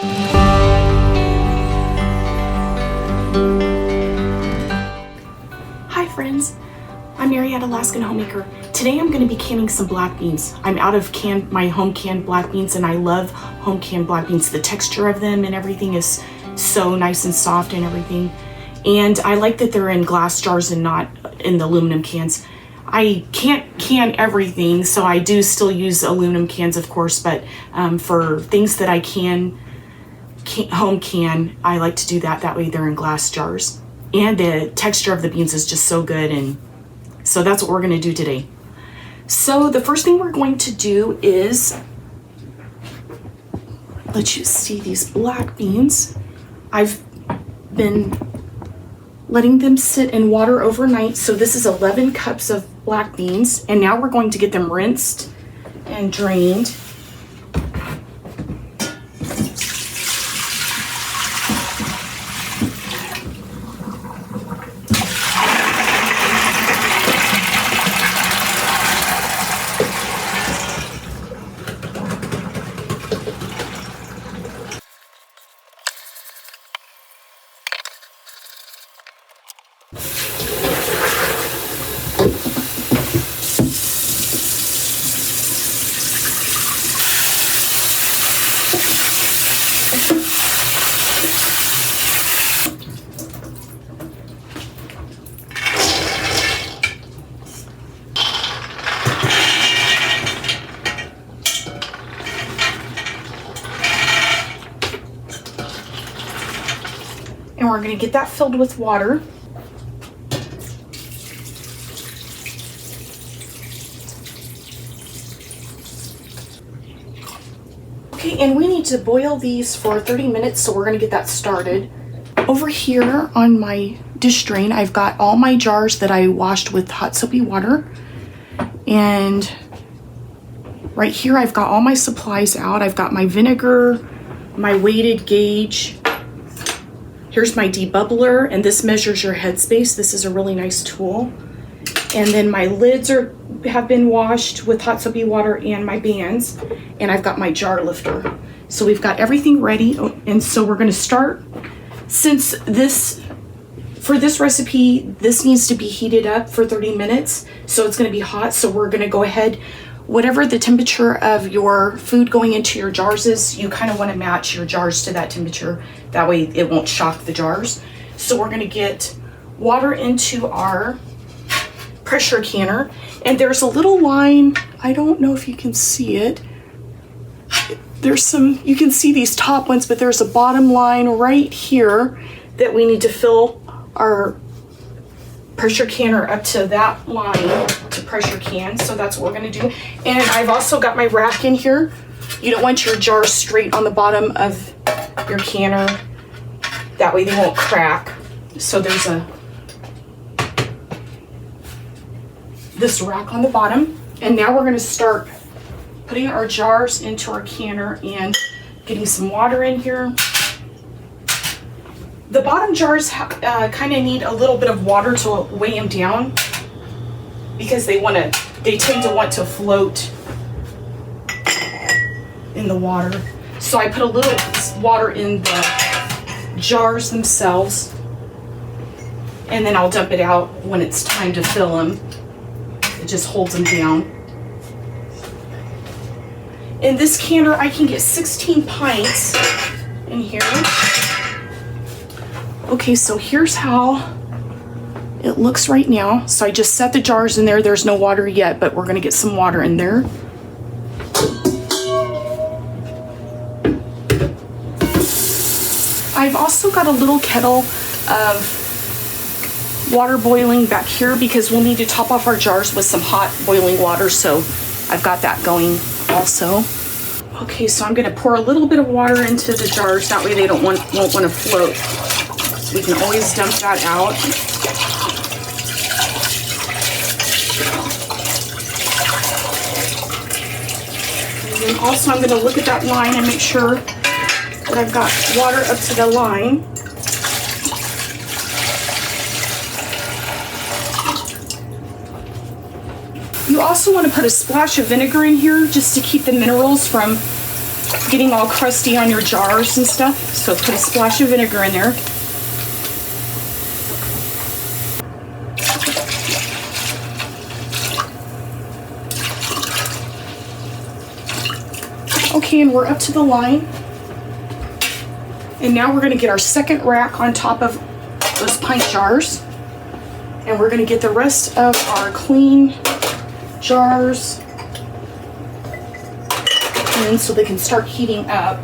Hi friends, I'm Mary at Alaskan Homemaker. Today I'm going to be canning some black beans. I'm out of my home canned black beans, and I love home canned black beans. The texture of them and everything is so nice and soft and everything. And I like that they're in glass jars and not in the aluminum cans. I can't can everything, so I do still use aluminum cans, of course, but for things that I can home can, I like to do that. That way they're in glass jars. And the texture of the beans is just so good, and so that's what we're going to do today. So the first thing we're going to do is let you see these black beans. I've been letting them sit in water overnight. So this is 11 cups of black beans, and now we're going to get them rinsed and drained. And we're going to get that filled with water. Okay, and we need to boil these for 30 minutes, so we're going to get that started. Over here on my dish drain, I've got all my jars that I washed with hot soapy water. And right here, I've got all my supplies out. I've got my vinegar, my weighted gauge. Here's my debubbler, and this measures your headspace. This is a really nice tool. And then my lids have been washed with hot soapy water, and my bands. And I've got my jar lifter. So we've got everything ready. And so we're gonna start, since for this recipe, this needs to be heated up for 30 minutes. So it's gonna be hot. So we're gonna go ahead, whatever the temperature of your food going into your jars is, you kind of want to match your jars to that temperature. That way it won't shock the jars. So we're going to get water into our pressure canner. And there's a little line, I don't know if you can see it. There's some, you can see these top ones, but there's a bottom line right here that we need to fill our pressure canner up to that line to pressure can. So that's what we're going to do. And I've also got my rack in here. You don't want your jars straight on the bottom of your canner. That way they won't crack. So there's this rack on the bottom. And now we're going to start putting our jars into our canner and getting some water in here. The bottom jars kind of need a little bit of water to weigh them down, because they tend to want to float in the water. So I put a little water in the jars themselves, and then I'll dump it out when it's time to fill them. It just holds them down. In this canner, I can get 16 pints in here. Okay, so here's how it looks right now. So I just set the jars in there. There's no water yet, but we're gonna get some water in there. I've also got a little kettle of water boiling back here, because we'll need to top off our jars with some hot boiling water. So I've got that going also. Okay, so I'm gonna pour a little bit of water into the jars. That way they won't want to float. We can always dump that out. And then also I'm going to look at that line and make sure that I've got water up to the line. You also want to put a splash of vinegar in here just to keep the minerals from getting all crusty on your jars and stuff. So put a splash of vinegar in there. Okay, and we're up to the line. And now we're going to get our second rack on top of those pint jars. And we're going to get the rest of our clean jars in so they can start heating up.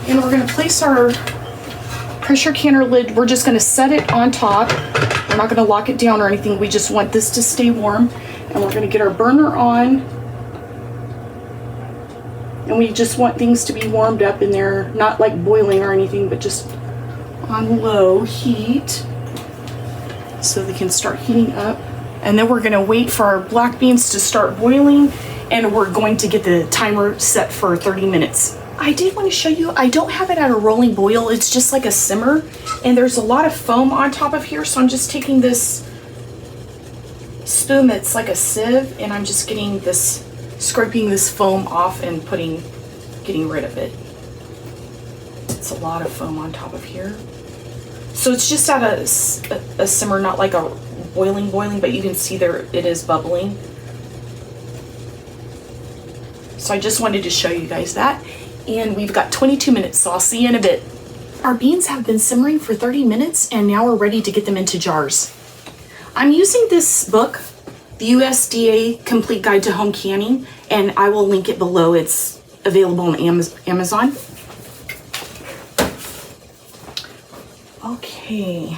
And we're going to place our pressure canner lid. We're just going to set it on top. We're not going to lock it down or anything. We just want this to stay warm. And we're going to get our burner on. And we just want things to be warmed up in there, not like boiling or anything, but just on low heat so they can start heating up. And then we're going to wait for our black beans to start boiling, and we're going to get the timer set for 30 minutes. I did want to show you, I don't have it at a rolling boil, it's just like a simmer, and there's a lot of foam on top of here, so I'm just taking this spoon that's like a sieve, and I'm just getting this, scraping this foam off and getting rid of it. It's a lot of foam on top of here. So it's just at a simmer, not like a boiling, but you can see there it is bubbling. So I just wanted to show you guys that. And we've got 22 minutes, so I'll see you in a bit. Our beans have been simmering for 30 minutes, and now we're ready to get them into jars. I'm using this book, the USDA Complete Guide to Home Canning, and I will link it below. It's available on Amazon. Okay,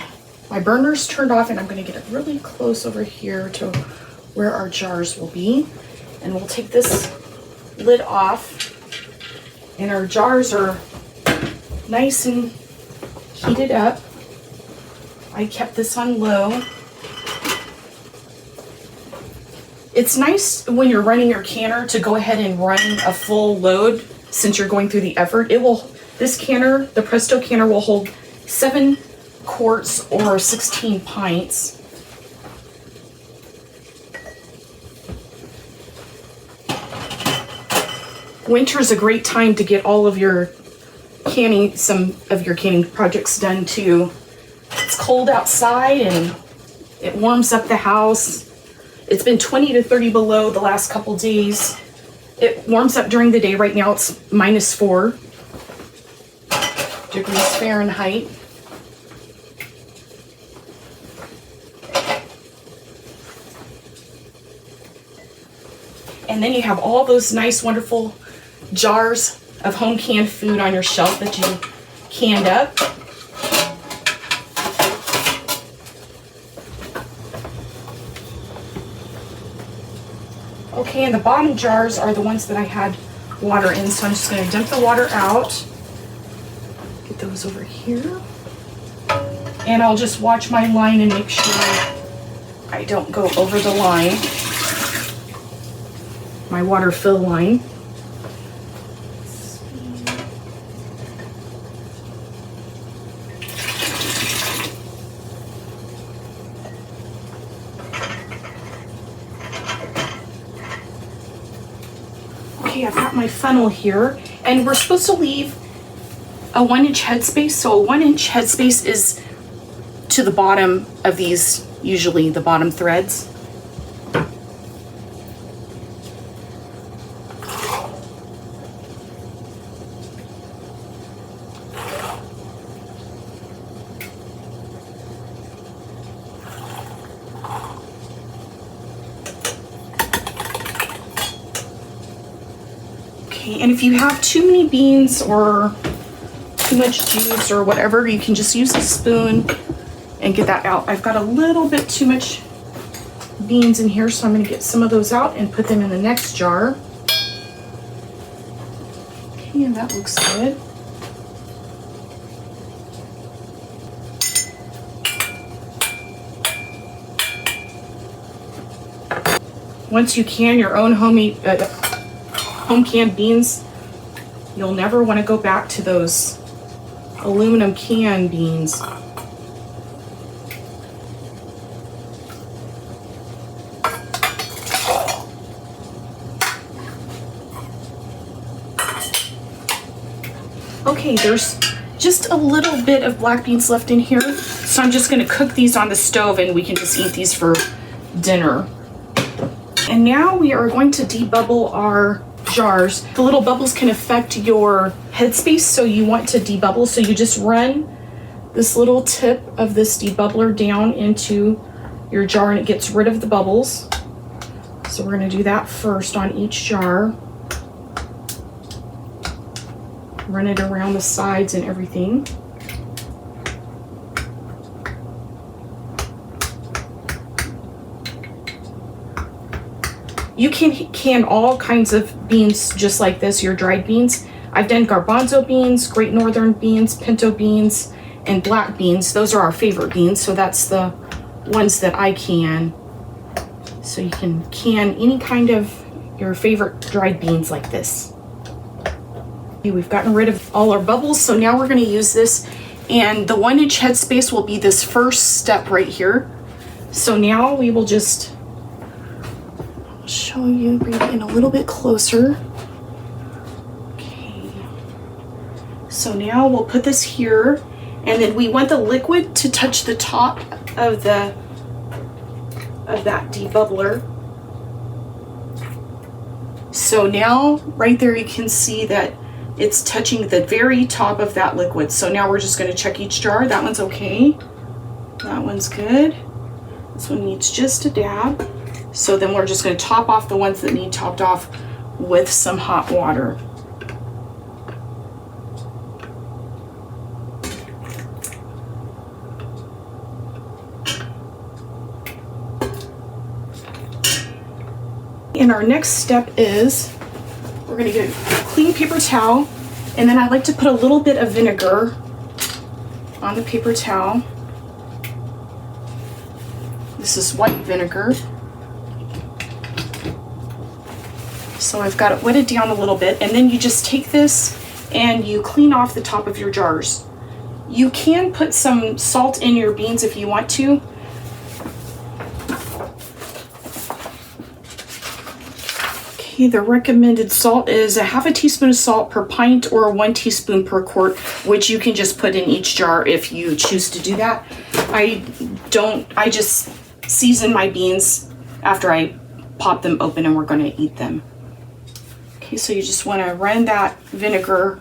my burner's turned off, and I'm going to get it really close over here to where our jars will be. And we'll take this lid off. And our jars are nice and heated up. I kept this on low. It's nice when you're running your canner to go ahead and run a full load since you're going through the effort. This canner, the Presto canner, will hold 7 quarts or 16 pints. Winter is a great time to get all of your canning, some of your canning projects done too. It's cold outside and it warms up the house. It's been 20 to 30 below the last couple days. It warms up during the day. Right now it's -4 degrees Fahrenheit. And then you have all those nice, wonderful jars of home canned food on your shelf that you canned up. Okay, and the bottom jars are the ones that I had water in, so I'm just going to dump the water out. Get those over here. And I'll just watch my line and make sure I don't go over the line. My water fill line. Okay, I've got my funnel here, and we're supposed to leave a 1-inch headspace. So a 1-inch headspace is to the bottom of these, usually the bottom threads. And if you have too many beans or too much juice or whatever, you can just use a spoon and get that out. I've got a little bit too much beans in here, so I'm going to get some of those out and put them in the next jar. Okay, and that looks good. Once you can your own home canned beans, you'll never want to go back to those aluminum can beans. Okay, there's just a little bit of black beans left in here, so I'm just going to cook these on the stove and we can just eat these for dinner. And now we are going to debubble our jars. The little bubbles can affect your headspace, so you want to debubble. So you just run this little tip of this debubbler down into your jar and it gets rid of the bubbles. So we're going to do that first on each jar. Run it around the sides and everything. You can can all kinds of beans just like this, your dried beans. I've done garbanzo beans, great northern beans, pinto beans, and black beans. Those are our favorite beans, so that's the ones that I can. So you can can any kind of your favorite dried beans like this. We've gotten rid of all our bubbles, so now we're going to use this, and the 1-inch headspace will be this first step right here. So now we will just show you, bring it in a little bit closer. Okay, so now we'll put this here, and then we want the liquid to touch the top of that debubbler. So now right there you can see that it's touching the very top of that liquid. So now we're just going to check each jar. That one's okay. That one's good. This one needs just a dab. So then we're just going to top off the ones that need topped off with some hot water. And our next step is we're going to get a clean paper towel, and then I like to put a little bit of vinegar on the paper towel. This is white vinegar. So I've got it wetted down a little bit, and then you just take this and you clean off the top of your jars. You can put some salt in your beans if you want to. The recommended salt is a half a teaspoon of salt per pint or 1 teaspoon per quart, which you can just put in each jar if you choose to do that. I just season my beans after I pop them open and we're going to eat them. Okay, so you just want to run that vinegar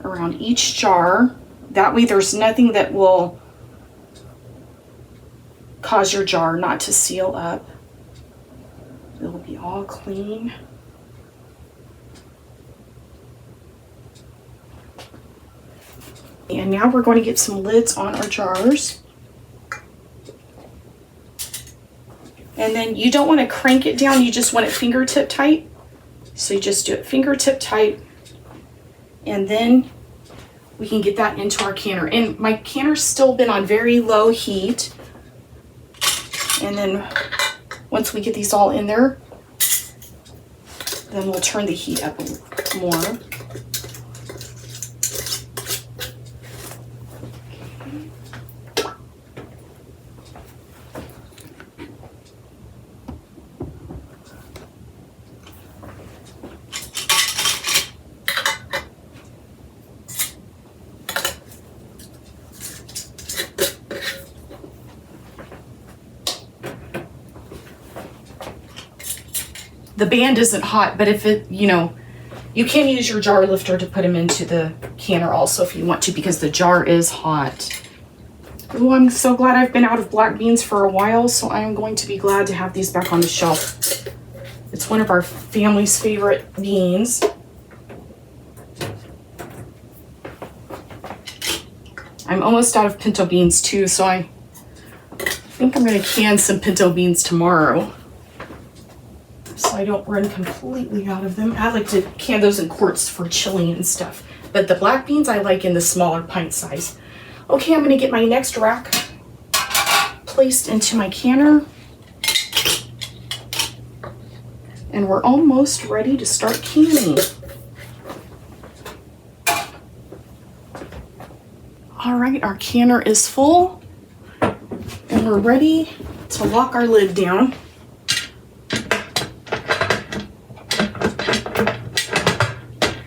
around each jar. That way there's nothing that will cause your jar not to seal up. It'll be all clean. And now we're going to get some lids on our jars. And then you don't want to crank it down, you just want it fingertip tight. So you just do it fingertip tight. And then we can get that into our canner. And my canner's still been on very low heat. And then once we get these all in there, then we'll turn the heat up more. The band isn't hot, but if it, you can use your jar lifter to put them into the canner also if you want to, because the jar is hot. Oh, I'm so glad I've been out of black beans for a while, so I am going to be glad to have these back on the shelf. It's one of our family's favorite beans. I'm almost out of pinto beans too, so I think I'm going to can some pinto beans tomorrow, so I don't run completely out of them. I like to can those in quarts for chili and stuff, but the black beans I like in the smaller pint size. Okay, I'm going to get my next rack placed into my canner, and we're almost ready to start canning. All right, our canner is full and we're ready to lock our lid down.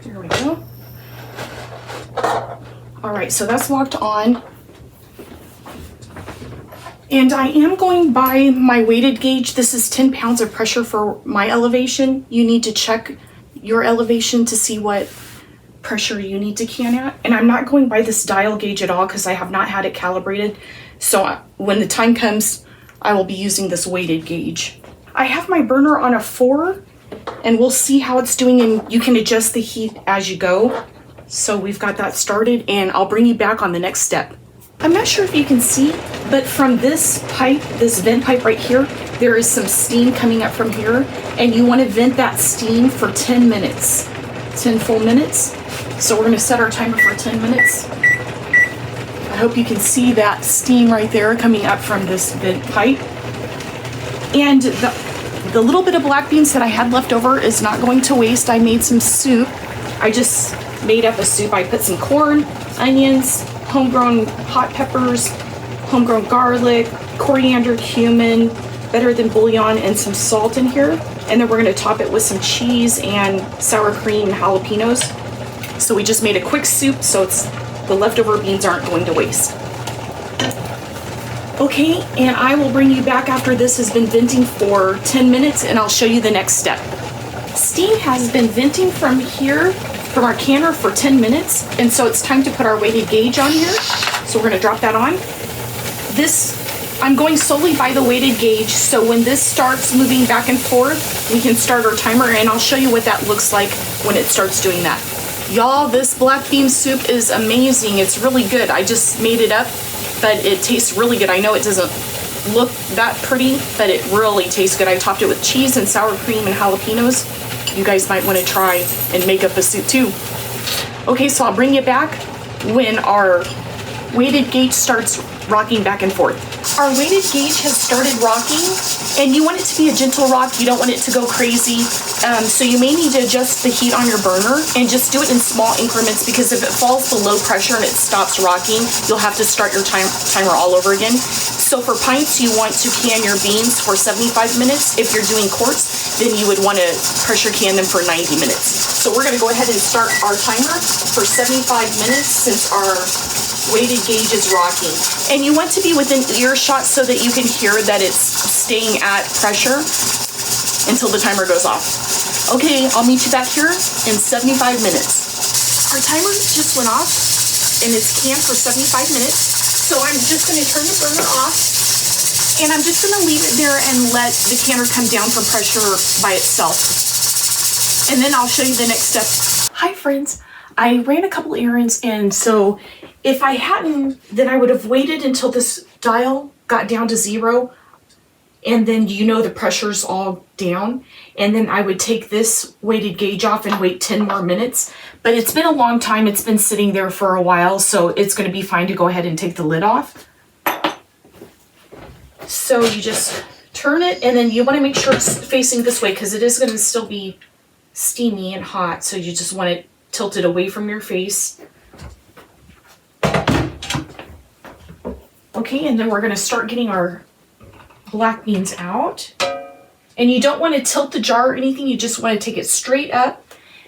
There we go. All right, so that's locked on. And I am going by my weighted gauge. This is 10 pounds of pressure for my elevation. You need to check your elevation to see what pressure you need to can at. And I'm not going by this dial gauge at all because I have not had it calibrated. So when the time comes, I will be using this weighted gauge. I have my burner on a 4 and we'll see how it's doing, and you can adjust the heat as you go. So we've got that started and I'll bring you back on the next step. I'm not sure if you can see, but from this pipe, this vent pipe right here, there is some steam coming up from here, and you want to vent that steam for 10 minutes, 10 full minutes. So we're going to set our timer for 10 minutes. I hope you can see that steam right there coming up from this vent pipe. And the little bit of black beans that I had left over is not going to waste. I made some soup. I just made up a soup. I put some corn, onions, homegrown hot peppers, homegrown garlic, coriander, cumin, better than bouillon, and some salt in here. And then we're going to top it with some cheese and sour cream and jalapenos. So we just made a quick soup, so the leftover beans aren't going to waste. Okay, and I will bring you back after this has been venting for 10 minutes and I'll show you the next step. Steam has been venting from here, from our canner, for 10 minutes, and so it's time to put our weighted gauge on here. So we're going to drop that on. I'm going solely by the weighted gauge, so when this starts moving back and forth, we can start our timer, and I'll show you what that looks like when it starts doing that. Y'all, this black bean soup is amazing. It's really good. I just made it up, but it tastes really good. I know it doesn't look that pretty, but it really tastes good. I topped it with cheese and sour cream and jalapenos. You guys might want to try and make up a soup too. Okay, so I'll bring you back when our weighted gauge starts rocking back and forth. Our weighted gauge has started rocking, and you want it to be a gentle rock. You don't want it to go crazy. So you may need to adjust the heat on your burner and just do it in small increments, because if it falls below pressure and it stops rocking, you'll have to start your timer all over again. So for pints, you want to can your beans for 75 minutes. If you're doing quarts, then you would want to pressure can them for 90 minutes. So we're going to go ahead and start our timer for 75 minutes since our weighted gauge is rocking. And you want to be within earshot so that you can hear that it's staying at pressure until the timer goes off. Okay, I'll meet you back here in 75 minutes. Our timer just went off and it's canned for 75 minutes. So I'm just going to turn the burner off and I'm just going to leave it there and let the canner come down from pressure by itself. And then I'll show you the next step. Hi friends, I ran a couple errands, and so if I hadn't, then I would have waited until this dial got down to 0, and then the pressure's all down, and then I would take this weighted gauge off and wait 10 more minutes. But it's been a long time, it's been sitting there for a while, so it's going to be fine to go ahead and take the lid off. So you just turn it, and then you want to make sure it's facing this way because it is going to still be steamy and hot, so you just want it tilted away from your face. Okay, and then we're going to start getting our black beans out. And you don't want to tilt the jar or anything, you just want to take it straight up.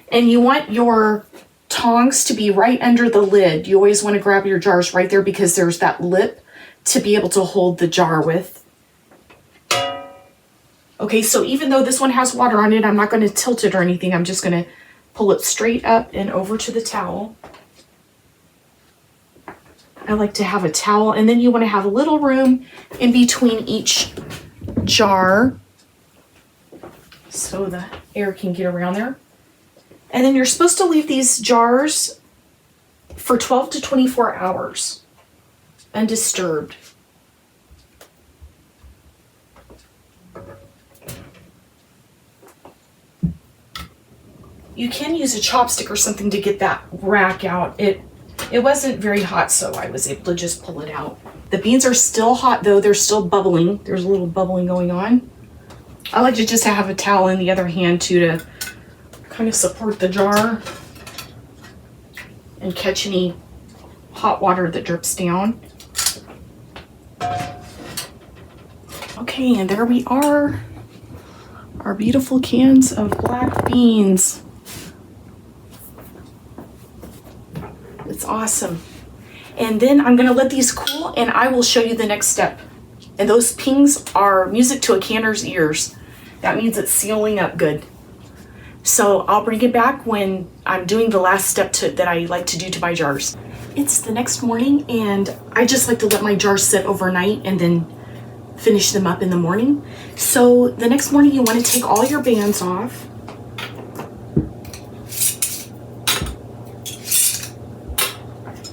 And you want your tongs to be right under the lid. You always want to grab your jars right there because there's that lip to be able to hold the jar with. Okay, so even though this one has water on it, I'm not going to tilt it or anything. I'm just going to pull it straight up and over to the towel. I like to have a towel, and then you want to have a little room in between each jar so the air can get around there. And then you're supposed to leave these jars for 12 to 24 hours undisturbed. You can use a chopstick or something to get that rack out. It wasn't very hot, so I was able to just pull it out. The beans are still hot though, they're still bubbling. There's a little bubbling going on. I like to just have a towel in the other hand too to kind of support the jar and catch any hot water that drips down. Okay, and there we are. Our beautiful cans of black beans. It's awesome. And then I'm gonna let these cool and I will show you the next step. And those pings are music to a canner's ears. That means it's sealing up good. So I'll bring it back when I'm doing the last step that I like to do to my jars. It's the next morning and I just like to let my jars sit overnight and then finish them up in the morning. So the next morning you want to take all your bands off.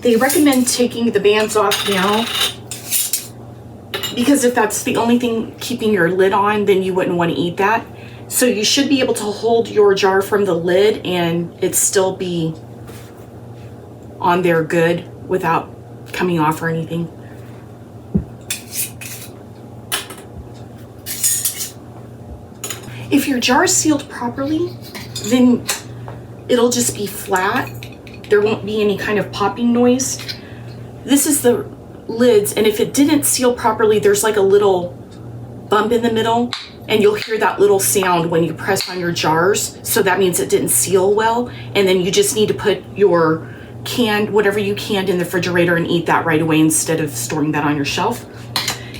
They recommend taking the bands off now because if that's the only thing keeping your lid on, then you wouldn't want to eat that. So you should be able to hold your jar from the lid and it still be on there good without coming off or anything. If your jar is sealed properly, then it'll just be flat. There won't be any kind of popping noise. This is the lids, and if it didn't seal properly, there's like a little bump in the middle, and you'll hear that little sound when you press on your jars. So that means it didn't seal well, and then you just need to put your canned, whatever you canned in the refrigerator and eat that right away instead of storing that on your shelf.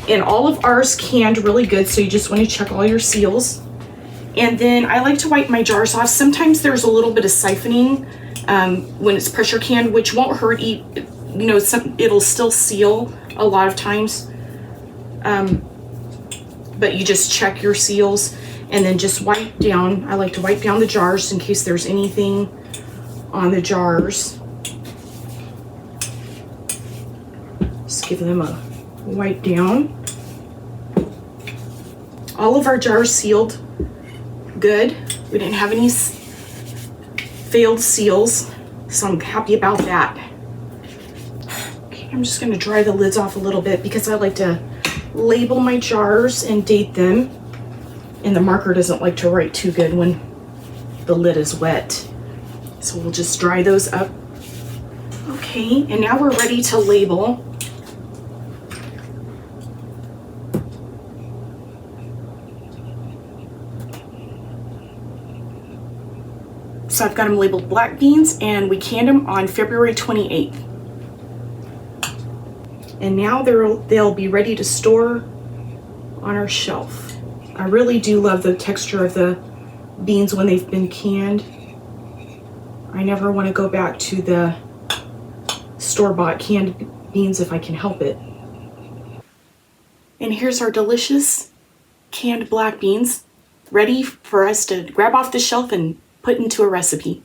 And all of ours canned really good, so you just want to check all your seals. And then I like to wipe my jars off. Sometimes there's a little bit of siphoning when it's pressure canned, which won't hurt. It'll still seal a lot of times. But you just check your seals and then just wipe down. I like to wipe down the jars in case there's anything on the jars. Just give them a wipe down. All of our jars sealed good. We didn't have any failed seals, so I'm happy about that. Okay, I'm just going to dry the lids off a little bit because I like to label my jars and date them, and the marker doesn't like to write too good when the lid is wet. So we'll just dry those up. Okay, and now we're ready to label. So I've got them labeled black beans, and we canned them on February 28th. And now they'll be ready to store on our shelf. I really do love the texture of the beans when they've been canned. I never want to go back to the store-bought canned beans if I can help it. And here's our delicious canned black beans, ready for us to grab off the shelf and put into a recipe.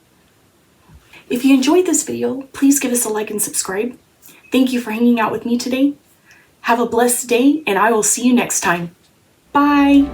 If you enjoyed this video, please give us a like and subscribe. Thank you for hanging out with me today. Have a blessed day, and I will see you next time. Bye.